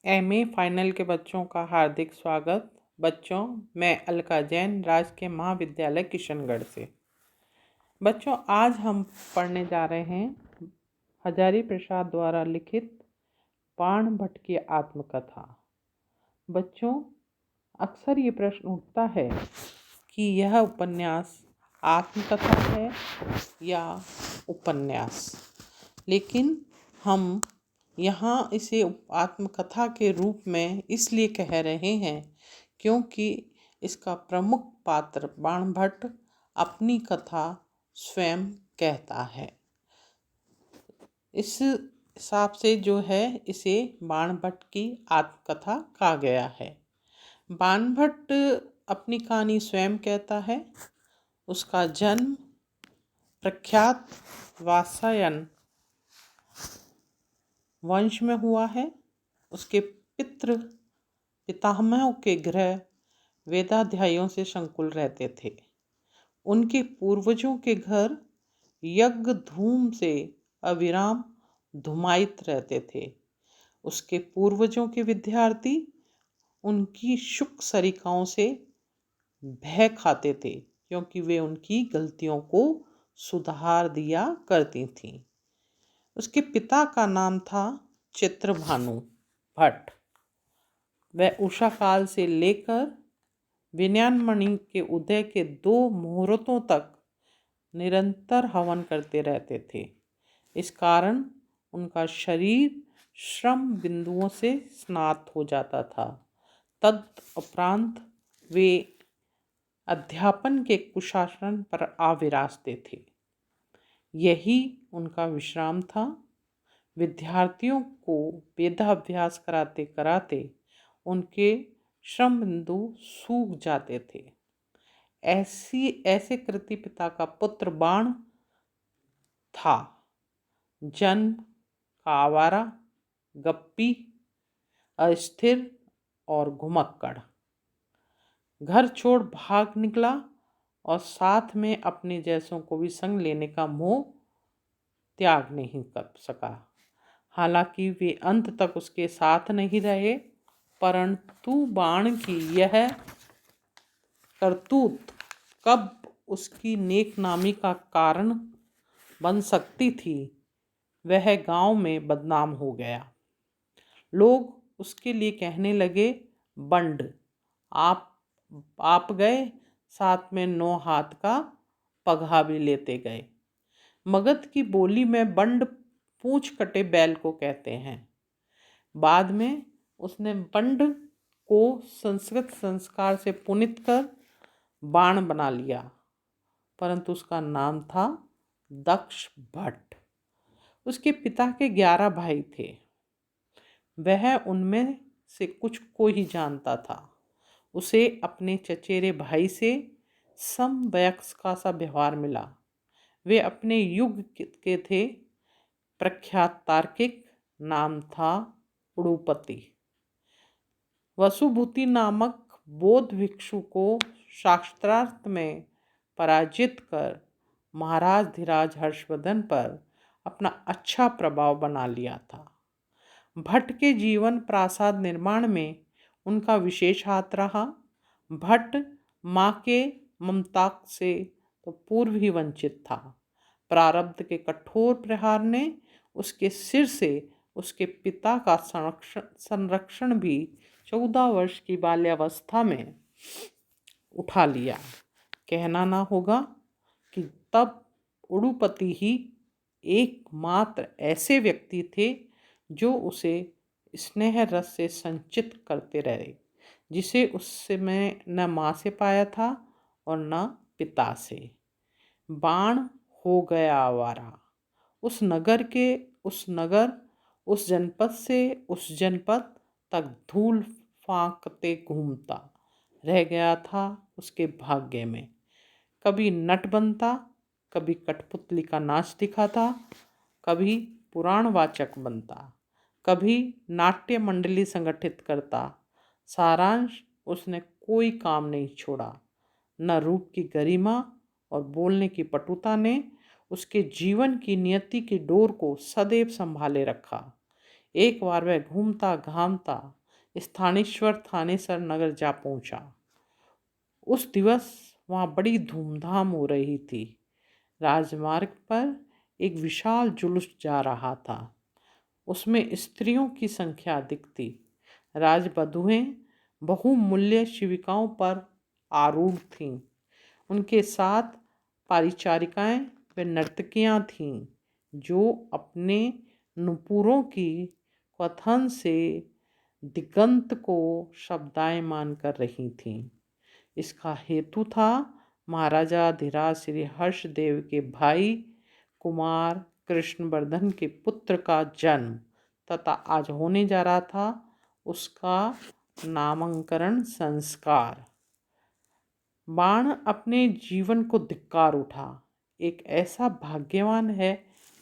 MA final के बच्चों का हार्दिक स्वागत। बच्चों, मैं अलका जैन राजकीय महाविद्यालय किशनगढ़ से। बच्चों, आज हम पढ़ने जा रहे हैं हजारी प्रसाद द्वारा लिखित बाणभट्ट की आत्मकथा। बच्चों, अक्सर ये प्रश्न उठता है कि यह उपन्यास आत्मकथा है या उपन्यास, लेकिन हम यहाँ इसे आत्मकथा के रूप में इसलिए कह रहे हैं क्योंकि इसका प्रमुख पात्र बाणभट्ट अपनी कथा स्वयं कहता है। इस हिसाब से जो है इसे बाणभट्ट की आत्मकथा कहा गया है। बाणभट्ट अपनी कहानी स्वयं कहता है। उसका जन्म प्रख्यात वात्स्यायन वंश में हुआ है। उसके पितामहों के गृह वेदाध्यायों से संकुल रहते थे। उनके पूर्वजों के घर यज्ञ धूम से अविराम धुमायित रहते थे। उसके पूर्वजों के विद्यार्थी उनकी शुक सरिकाओं से भय खाते थे क्योंकि वे उनकी गलतियों को सुधार दिया करती थीं। उसके पिता का नाम था चित्रभानु भट्ट। वह उषा काल से लेकर विनयनमणि के उदय के 2 मुहूर्तों तक निरंतर हवन करते रहते थे। इस कारण उनका शरीर श्रम बिंदुओं से स्नात हो जाता था। तदुपरांत वे अध्यापन के कुशासन पर आ विराजते थे। यही उनका विश्राम था। विद्यार्थियों को वेदाभ्यास कराते कराते उनके श्रम बिंदु सूख जाते थे। ऐसे कृति पिता का पुत्र बाण था। जन्म का आवारा, गप्पी, अस्थिर और घुमक्कड़। घर छोड़ भाग निकला और साथ में अपने जैसों को भी संग लेने का मोह त्याग नहीं कर सका। हालांकि वे अंत तक उसके साथ नहीं रहे, परंतु बाण की यह करतूत कब उसकी नेकनामी का कारण बन सकती थी, वह गांव में बदनाम हो गया। लोग उसके लिए कहने लगे, बंड, आप गए, साथ में 9 हाथ का पगहा भी लेते गए। मगध की बोली में बंड पूंछ कटे बैल को कहते हैं। बाद में उसने बंड को संस्कृत संस्कार से पुनित कर बाण बना लिया, परंतु उसका नाम था दक्ष भट्ट। उसके पिता के 11 भाई थे। वह उनमें से कुछ को ही जानता था। उसे अपने चचेरे भाई से समवयस्क का सा व्यवहार मिला। वे अपने युग के थे। प्रख्यात तार्किक, नाम था उडुपति। वसुभूति नामक बौद्ध भिक्षु को शास्त्रार्थ में पराजित कर महाराज धीराज हर्षवर्धन पर अपना अच्छा प्रभाव बना लिया था। भट्ट के जीवन प्रासाद निर्माण में उनका विशेष हाथ रहा। भट्ट माँ के ममता से तो पूर्व ही वंचित था। प्रारब्ध के कठोर प्रहार ने उसके सिर से उसके पिता का संरक्षण भी 14 वर्ष की बाल्यावस्था में उठा लिया। कहना ना होगा कि तब उडुपति ही एकमात्र ऐसे व्यक्ति थे जो उसे स्नेह रस से संचित करते रहे, जिसे उस समय न माँ से पाया था और न पिता से। बाण हो गया आवारा। उस नगर, उस जनपद से उस जनपद तक धूल फांकते घूमता रह गया था उसके भाग्य में। कभी नट बनता, कभी कठपुतली का नाच दिखाता, कभी पुराणवाचक बनता, कभी नाट्य मंडली संगठित करता। सारांश, उसने कोई काम नहीं छोड़ा। न रूप की गरिमा और बोलने की पटुता ने उसके जीवन की नियति की डोर को सदैव संभाले रखा। एक बार वह घूमता घामता स्थानेश्वर थानेसर नगर जा पहुंचा। उस दिवस वहाँ बड़ी धूमधाम हो रही थी। राजमार्ग पर एक विशाल जुलूस जा रहा था। उसमें स्त्रियों की संख्या अधिक थी। राजवधुएं बहुमूल्य शिविकाओं पर आरूढ़ थीं। उनके साथ परिचारिकाएं व नर्तकियां थीं, जो अपने नुपुरों की क्वथन से दिगंत को शब्दायमान कर रही थीं। इसका हेतु था महाराजा धीराज श्री हर्षदेव के भाई कुमार कृष्णवर्धन के पुत्र का जन्म तथा आज होने जा रहा था उसका नामकरण संस्कार। बाण अपने जीवन को धिक्कार उठा। एक ऐसा भाग्यवान है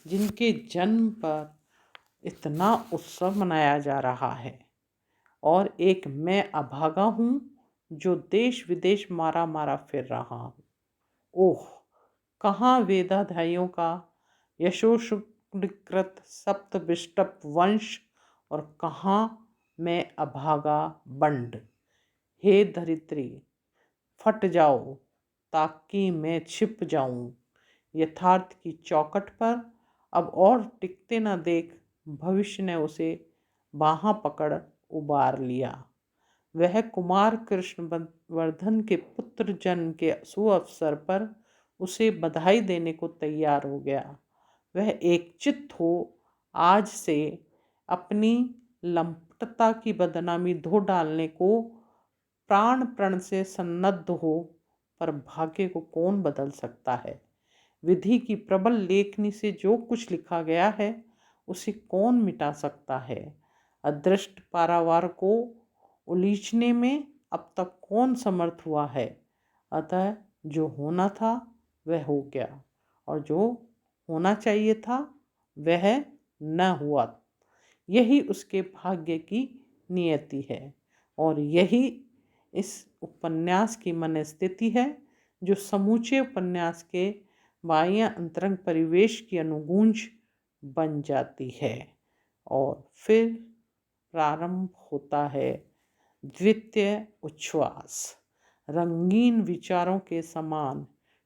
जिनके जन्म पर इतना उत्सव मनाया जा रहा है, और एक मैं अभागा हूँ जो देश विदेश मारा मारा फिर रहा हूँ। ओह, कहाँ वेदाध्यायियों का यशोशुक्रकृत सप्तविष्टप वंश और कहाँ मैं अभागा बंड। हे धरित्री, फट जाओ ताकि मैं छिप जाऊं। यथार्थ की चौखट पर अब और टिकते न देख भविष्य ने उसे बाहाँ पकड़ उबार लिया। वह कुमार कृष्णवर्धन के पुत्र जन्म के शुभ अवसर पर उसे बधाई देने को तैयार हो गया। वह एकचित्त हो आज से अपनी लंपटता की बदनामी धो डालने को प्राण प्रण से सन्नद्ध हो, पर भाग्य को कौन बदल सकता है। विधि की प्रबल लेखनी से जो कुछ लिखा गया है उसे कौन मिटा सकता है। अदृष्ट पारावार को उलीझने में अब तक कौन समर्थ हुआ है। अतः जो होना था वह हो गया, और जो होना चाहिए था वह न हुआ। यही उसके भाग्य की नियति है, और यही इस उपन्यास की मनस्थिति है, जो समूचे उपन्यास के बाह्य अंतरंग परिवेश की अनुगूंज बन जाती है। और फिर प्रारंभ होता है द्वितीय उच्छ्वास। रंगीन विचारों के समान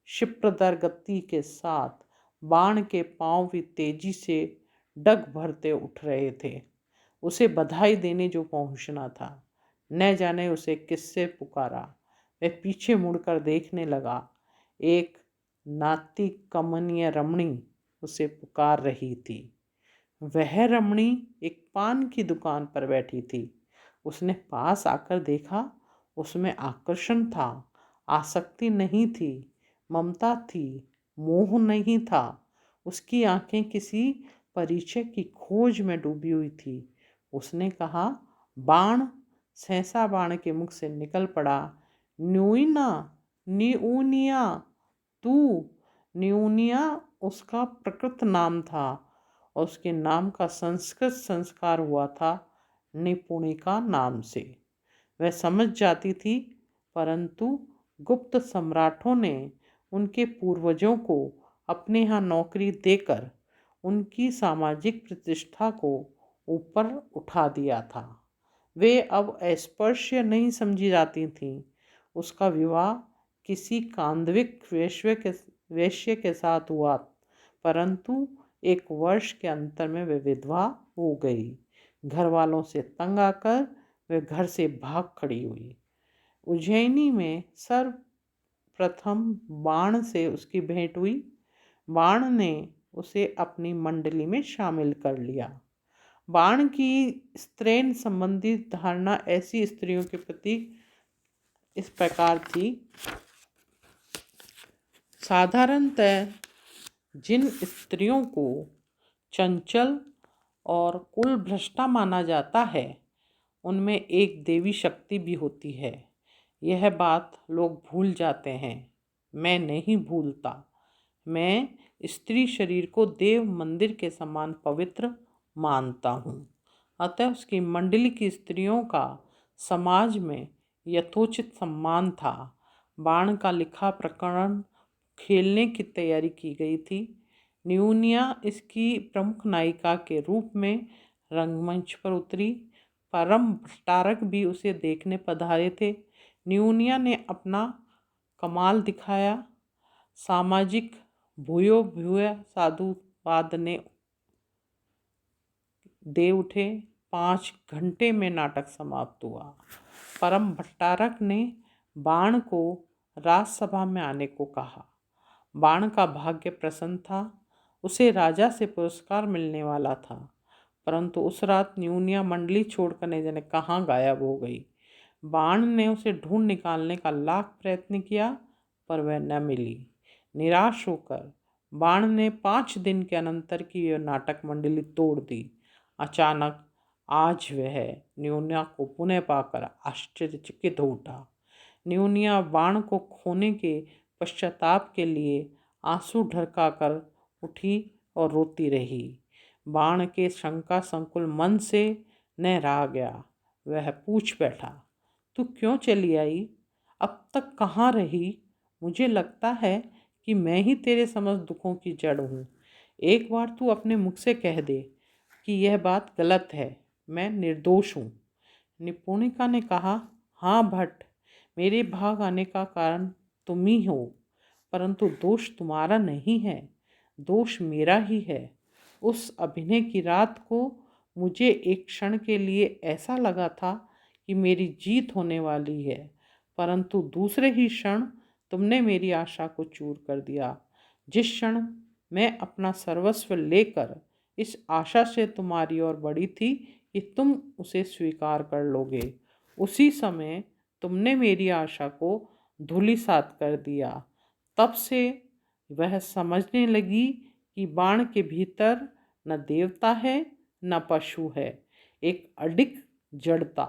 क्षिप्रदर गति के साथ बाण के पांव भी तेजी से डग भरते उठ रहे थे। उसे बधाई देने जो पहुंचना था, न जाने उसे किससे पुकारा। वह पीछे मुड़कर देखने लगा। एक नाती कमनीय रमणी उसे पुकार रही थी। वह रमणी एक पान की दुकान पर बैठी थी। उसने पास आकर देखा। उसमें आकर्षण था, आसक्ति नहीं थी, ममता थी, मोह नहीं था। उसकी आंखें किसी परिचय की खोज में डूबी हुई थी। उसने कहा, बाण। सहसा बाण के मुख से निकल पड़ा, न्यूइना, न्यूनिया। तू। न्यूनिया उसका प्रकृत नाम था, और उसके नाम का संस्कृत संस्कार हुआ था निपुणिका नाम से। वह समझ जाती थी, परंतु गुप्त सम्राटों ने उनके पूर्वजों को अपने यहाँ नौकरी देकर उनकी सामाजिक प्रतिष्ठा को ऊपर उठा दिया था। वे अब अस्पृश्य नहीं समझी जाती थीं। उसका विवाह किसी कांदविक वेश्य के साथ हुआ, परंतु एक वर्ष के अंतर में वे विधवा हो गई। घर वालों से तंग आकर वे घर से भाग खड़ी हुई। उज्जैनी में सर्वप्रथम बाण से उसकी भेंट हुई। बाण ने उसे अपनी मंडली में शामिल कर लिया। बाण की स्त्रैण संबंधी धारणा ऐसी स्त्रियों के प्रति इस प्रकार थी। साधारणतः जिन स्त्रियों को चंचल और कुलभ्रष्टा माना जाता है, उनमें एक देवी शक्ति भी होती है। यह बात लोग भूल जाते हैं। मैं नहीं भूलता। मैं स्त्री शरीर को देव मंदिर के समान पवित्र मानता हूँ। अतः उसकी मंडली की स्त्रियों का समाज में यथोचित सम्मान था। बाण का लिखा प्रकरण खेलने की तैयारी की गई थी। न्यूनिया इसकी प्रमुख नायिका के रूप में रंगमंच पर उतरी। परम भट्टारक भी उसे देखने पधारे थे। न्यूनिया ने अपना कमाल दिखाया। सामाजिक भूयो भूय साधुवाद ने दे उठे। 5 घंटे में नाटक समाप्त हुआ। परम भट्टारक ने बाण को राजसभा में आने को कहा। बाण का भाग्य प्रसन्न था। उसे राजा से पुरस्कार मिलने वाला था, परंतु उस रात न्यूनिया मंडली छोड़कर न जाने कहाँ गायब हो गई। बाण ने उसे ढूंढ निकालने का लाख प्रयत्न किया, पर वह न मिली। निराश होकर बाण ने 5 दिन के अनंतर की यह नाटक मंडली तोड़ दी। अचानक आज वह न्यूनिया को पुनः पाकर आश्चर्यचकित हो उठा। न्यूनिया बाण को खोने के पश्चाताप के लिए आंसू ढरकाकर उठी और रोती रही। बाण के शंका संकुल मन से न रहा गया। वह पूछ बैठा, तू क्यों चली आई? अब तक कहाँ रही? मुझे लगता है कि मैं ही तेरे समस्त दुखों की जड़ हूँ। एक बार तू अपने मुख से कह दे कि यह बात गलत है, मैं निर्दोष हूँ। निपुणिका ने कहा, हाँ भट्ट, मेरे भाग आने का कारण तुम ही हो, परंतु दोष तुम्हारा नहीं है, दोष मेरा ही है। उस अभिनय की रात को मुझे एक क्षण के लिए ऐसा लगा था कि मेरी जीत होने वाली है, परंतु दूसरे ही क्षण तुमने मेरी आशा को चूर कर दिया। जिस क्षण मैं अपना सर्वस्व लेकर इस आशा से तुम्हारी ओर बढ़ी थी कि तुम उसे स्वीकार कर लोगे, उसी समय तुमने मेरी आशा को धूलिसात कर दिया। तब से वह समझने लगी कि बाण के भीतर न देवता है न पशु है, एक अडिग जड़ता।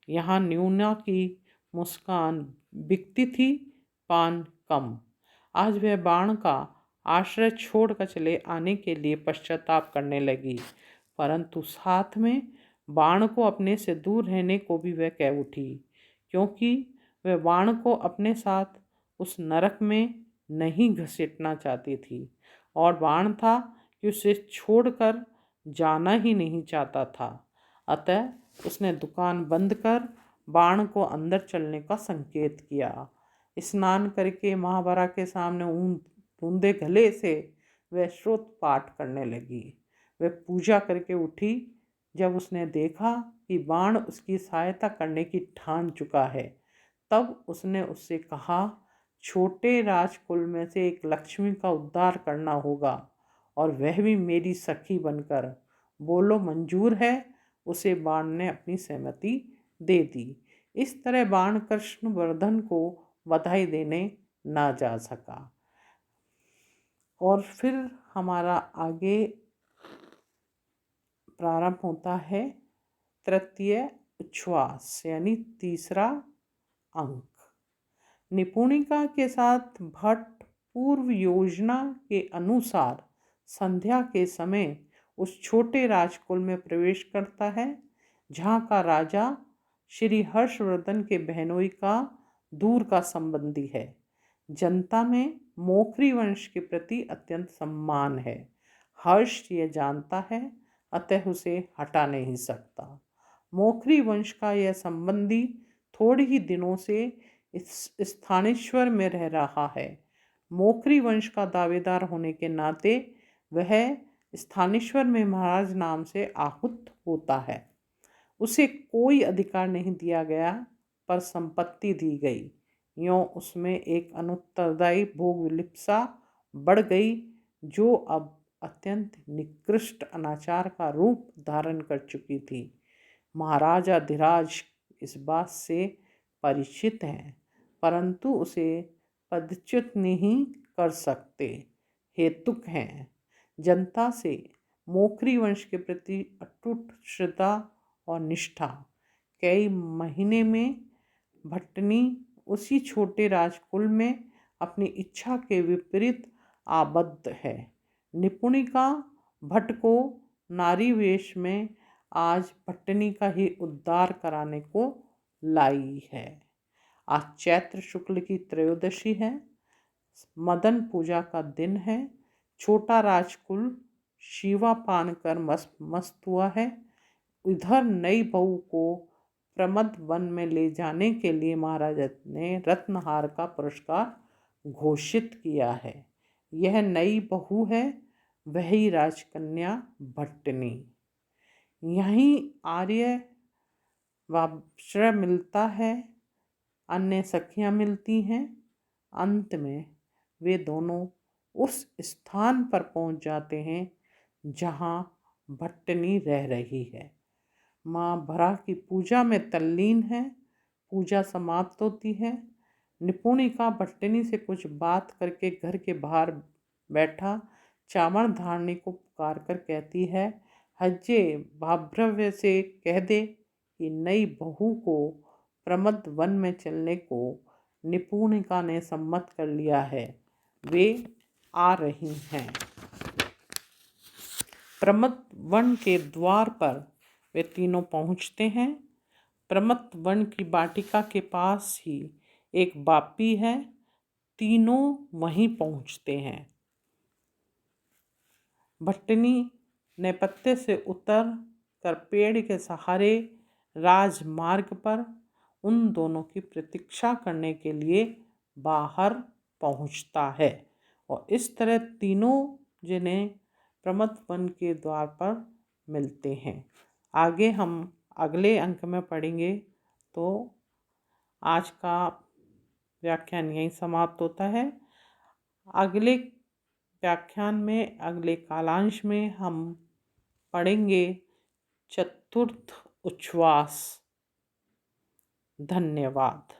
यहाँ न्यूना की मुस्कान बिकती थी, पान कम। आज वह बाण का आश्रय छोड़कर चले आने के लिए पश्चाताप करने लगी, परंतु साथ में बाण को अपने से दूर रहने को भी वह कह उठी, क्योंकि वह बाण को अपने साथ उस नरक में नहीं घसीटना चाहती थी, और बाण था कि उसे छोड़कर जाना ही नहीं चाहता था। अतः उसने दुकान बंद कर बाण को अंदर चलने का संकेत किया। स्नान करके महावरा के सामने ऊंधे गले से वह श्रुत पाठ करने लगी। वह पूजा करके उठी। जब उसने देखा कि बाण उसकी सहायता करने की ठान चुका है, तब उसने उससे कहा, छोटे राजकुल में से एक लक्ष्मी का उद्धार करना होगा, और वह भी मेरी सखी बनकर। बोलो मंजूर है? उसे बाण ने अपनी सहमति दे दी। इस तरह बाण कृष्णवर्धन को बधाई देने ना जा सका। और फिर हमारा आगे प्रारंभ होता है तृतीय उच्छ्वास, यानी तीसरा अंक। निपुणिका के साथ भट्ट पूर्व योजना के अनुसार संध्या के समय उस छोटे राजकुल में प्रवेश करता है, जहाँ का राजा श्री हर्षवर्धन के बहनोई का दूर का संबंधी है। जनता में मोखरी वंश के प्रति अत्यंत सम्मान है। हर्ष ये जानता है, अतः उसे हटा नहीं सकता। मोखरी वंश का यह संबंधी थोड़े ही दिनों से इस स्थानेश्वर में रह रहा है। मोखरी वंश का दावेदार होने के नाते वह स्थानेश्वर में महाराज नाम से आहूत होता है। उसे कोई अधिकार नहीं दिया गया, पर संपत्ति दी गई। यों उसमें एक अनुत्तरदायी भोग विलिप्सा बढ़ गई, जो अब अत्यंत निकृष्ट अनाचार का रूप धारण कर चुकी थी। महाराजाधिराज इस बात से परिचित हैं, परंतु उसे पदच्युत नहीं कर सकते, हेतुक हैं। जनता से मोखरी वंश के प्रति अटूट श्रद्धा और निष्ठा। कई महीने में भट्टनी उसी छोटे राजकुल में अपनी इच्छा के विपरीत आबद्ध है। निपुणिका भट्ट को नारी वेश में आज भट्टनी का ही उद्धार कराने को लाई है। आज चैत्र शुक्ल की त्रयोदशी है। मदन पूजा का दिन है। छोटा राजकुल शिवा पान कर मस्त हुआ है। इधर नई बहू को प्रमद वन में ले जाने के लिए महाराज ने रत्नहार का पुरस्कार घोषित किया है। यह नई बहू है, वही राजकन्या भट्टिनी। यहीं आर्य वाश्रय मिलता है, अन्य सखियां मिलती हैं। अंत में वे दोनों उस स्थान पर पहुंच जाते हैं जहां भट्टिनी रह रही है। माँ भरा की पूजा में तल्लीन है। पूजा समाप्त होती है। निपुणिका भट्टिनी से कुछ बात करके घर के बाहर बैठा चावड़ धारणी को पुकार कर कहती है, हज्जे भाभ्रव्य से कह दे कि नई बहू को प्रमद वन में चलने को निपुणिका ने सम्मत कर लिया है, वे आ रही हैं। प्रमद वन के द्वार पर वे तीनों पहुंचते हैं। प्रमद वन की वाटिका के पास ही एक बापी है। तीनों वहीं पहुंचते हैं। भट्टिनी नेपथ्य से उतर कर पेड़ के सहारे राजमार्ग पर उन दोनों की प्रतीक्षा करने के लिए बाहर पहुंचता है और इस तरह तीनों जिन्हें प्रमद वन के द्वार पर मिलते हैं। आगे हम अगले अंक में पढ़ेंगे। तो आज का व्याख्यान यहीं समाप्त होता है। अगले व्याख्यान में, अगले कालांश में हम पढ़ेंगे चतुर्थ उच्छ्वास। धन्यवाद।